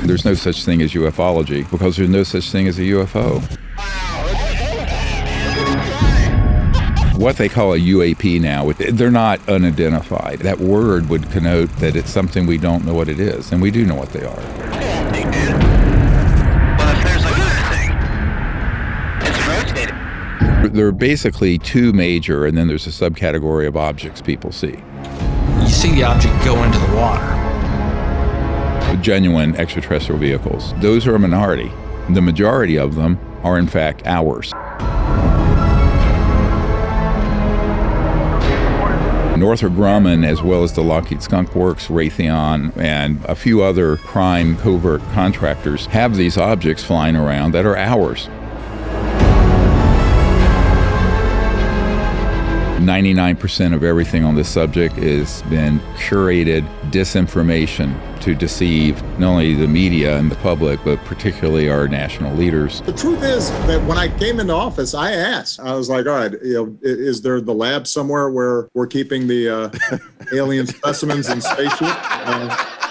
There's no such thing as ufology because there's no such thing as a UFO. What they call a UAP now, they're not unidentified. That word would connote that it's something we don't know what it is, and we do know what they are. Well, if there's a good thing, it's rotating. There are basically two major, and then there's a subcategory of objects people see. You see the object go into the water. Genuine extraterrestrial vehicles. Those are a minority. The majority of them are, in fact, ours. Northrop Grumman, as well as the Lockheed Skunk Works, Raytheon, and a few other prime covert contractors have these objects flying around that are ours. 99% of everything on this subject has been curated disinformation to deceive not only the media and the public, but particularly our national leaders. The truth is that when I came into office, I asked, I was like, all right, is there the lab somewhere where we're keeping the alien specimens in spaceship?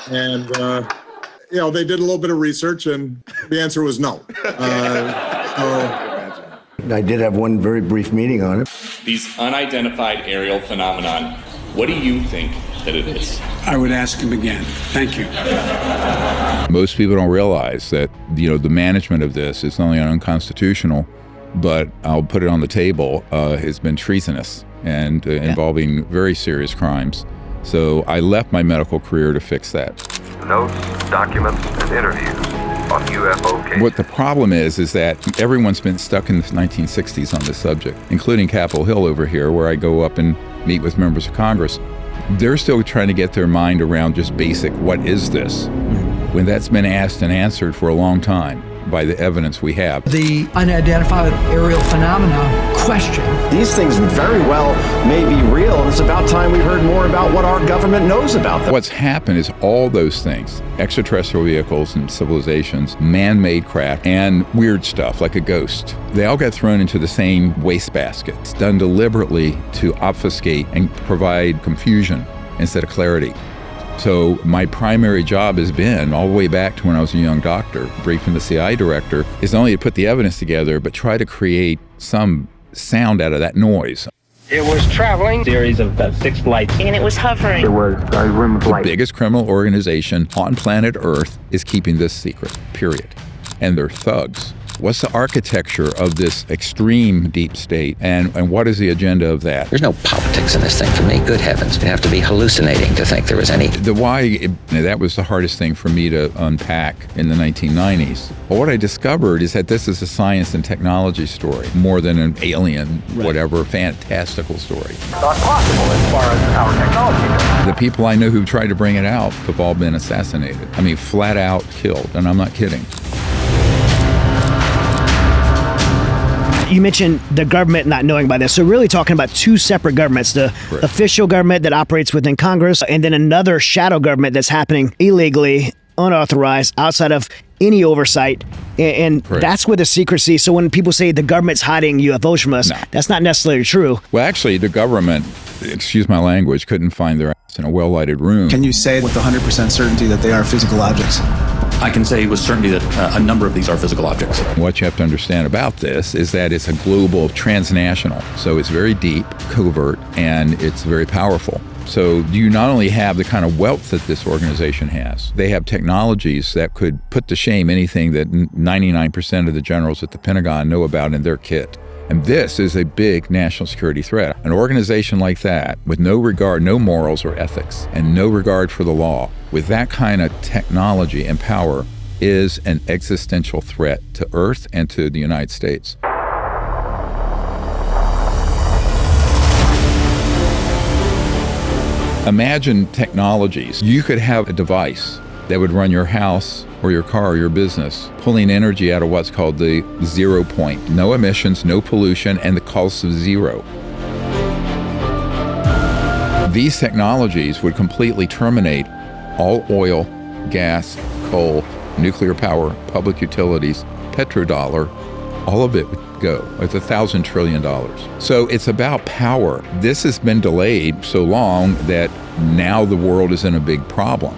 They did a little bit of research and the answer was no. I did have one very brief meeting on it. These unidentified aerial phenomenon, what do you think that it is? I would ask him again. Thank you. Most people don't realize that, the management of this is not only unconstitutional, but I'll put it on the table, has been treasonous and involving very serious crimes. So I left my medical career to fix that. Notes, documents, and interviews on UFO cases. What the problem is that everyone's been stuck in the 1960s on this subject, including Capitol Hill over here, where I go up and meet with members of Congress. They're still trying to get their mind around just basic, what is this? When that's been asked and answered for a long time by the evidence we have. The unidentified aerial phenomena question. These things very well may be real, and it's about time we heard more about what our government knows about them. What's happened is all those things, extraterrestrial vehicles and civilizations, man-made craft, and weird stuff like a ghost, they all got thrown into the same wastebasket. It's done deliberately to obfuscate and provide confusion instead of clarity. So my primary job has been, all the way back to when I was a young doctor, briefing the CIA director, is not only to put the evidence together, but try to create some sound out of that noise. It was traveling. Series of 6 flights. And it was hovering. It was a room of light. The biggest criminal organization on planet Earth is keeping this secret, period. And they're thugs. What's the architecture of this extreme deep state, and what is the agenda of that? There's no politics in this thing for me. Good heavens. You'd have to be hallucinating to think there was any. The why, that was the hardest thing for me to unpack in the 1990s. But what I discovered is that this is a science and technology story, more than an alien, whatever, fantastical story. Not possible as far as our technology goes. The people I know who tried to bring it out have all been assassinated. I mean, flat out killed, and I'm not kidding. You mentioned the government not knowing about this. So really talking about two separate governments, the official government that operates within Congress, and then another shadow government that's happening illegally, unauthorized, outside of any oversight. And that's where the secrecy. So when people say the government's hiding UFOs from us, that's not necessarily true. Well, actually, the government, excuse my language, couldn't find their ass in a well-lighted room. Can you say with 100% certainty that they are physical objects? I can say with certainty that a number of these are physical objects. What you have to understand about this is that it's a global, transnational. So it's very deep, covert, and it's very powerful. So you not only have the kind of wealth that this organization has, they have technologies that could put to shame anything that 99% of the generals at the Pentagon know about in their kit. And this is a big national security threat. An organization like that, with no regard, no morals or ethics, and no regard for the law, with that kind of technology and power, is an existential threat to Earth and to the United States. Imagine technologies. You could have a device that would run your house or your car or your business, pulling energy out of what's called the 0 point. No emissions, no pollution, and the cost of zero. These technologies would completely terminate all oil, gas, coal, nuclear power, public utilities, petrodollar. All of it would go. It's $1,000 trillion. So it's about power. This has been delayed so long that now the world is in a big problem.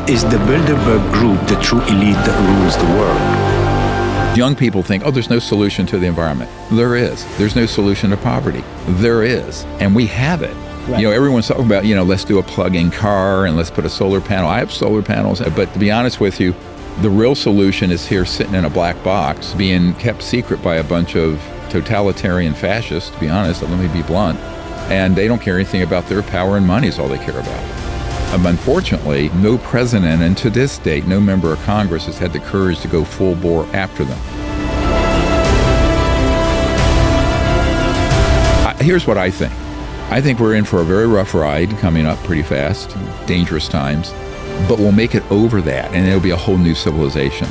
Is the Bilderberg Group the true elite that rules the world? Young people think, oh, there's no solution to the environment. There is. There's no solution to poverty. There is. And we have it. Right. You know, everyone's talking about, let's do a plug-in car and let's put a solar panel. I have solar panels, but to be honest with you, the real solution is here sitting in a black box, being kept secret by a bunch of totalitarian fascists, to be honest, let me be blunt. And they don't care anything about their power and money is all they care about. Unfortunately, no president, and to this date, no member of Congress has had the courage to go full bore after them. Here's what I think. I think we're in for a very rough ride coming up pretty fast, dangerous times, but we'll make it over that, and it'll be a whole new civilization.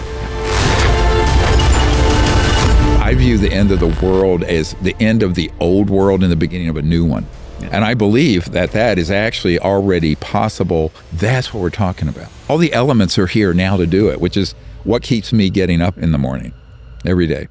I view the end of the world as the end of the old world and the beginning of a new one. And I believe that that is actually already possible. That's what we're talking about. All the elements are here now to do it, which is what keeps me getting up in the morning every day.